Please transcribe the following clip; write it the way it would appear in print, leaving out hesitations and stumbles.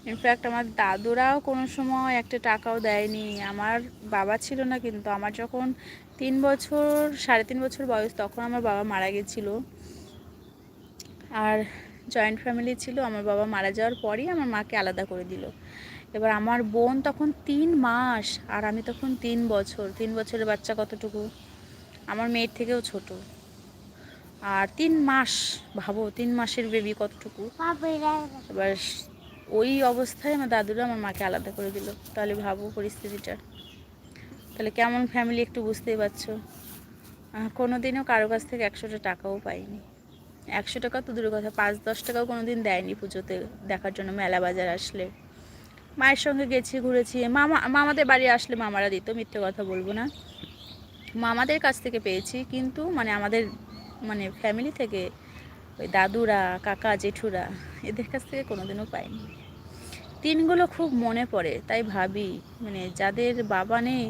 In fact আমার দাদুরাও কোনো সময় একটা টাকাও দেয়নি। আমার বাবা ছিল না, কিন্তু আমার যখন 3 বছর 3.5 বছর বয়স তখন আমার বাবা মারা গেছিলো। আর জয়েন্ট ফ্যামিলি ছিল, আমার বাবা মারা যাওয়ার পরই আমার মাকে আলাদা করে দিল। এবার আমার বোন তখন 3 মাস আর আমি তখন 3 বছর। 3 বছরের বাচ্চা কতটুকু, আমার মেয়ের থেকেও ছোট। আর 3 মাস, ভাবো 3 মাসের বেবি কতটুকু। এবার ওই অবস্থায় আমার দাদুরা আমার মাকে আলাদা করে দিল। তাহলে ভাবো পরিস্থিতিটা, তাহলে কেমন ফ্যামিলি একটু বুঝতেই পারছো। কোনো দিনও কারো কাছ থেকে 100টা টাকাও পাইনি। 100 টাকা তো দূরের কথা, 5-10 টাকাও কোনো দিন দেয়নি পুজোতে দেখার জন্য। মেলা বাজার আসলে মায়ের সঙ্গে গেছি, ঘুরেছি। মামাদের বাড়ি আসলে মামারা দিত, মিথ্যে কথা বলবো না, মামাদের কাছ থেকে পেয়েছি। কিন্তু মানে আমাদের মানে ফ্যামিলি থেকে ওই দাদুরা, কাকা, জেঠুরা, এদের কাছ থেকে কোনোদিনও পাইনি। দিনগুলো খুব মনে পড়ে, তাই ভাবি মানে যাদের বাবা নেই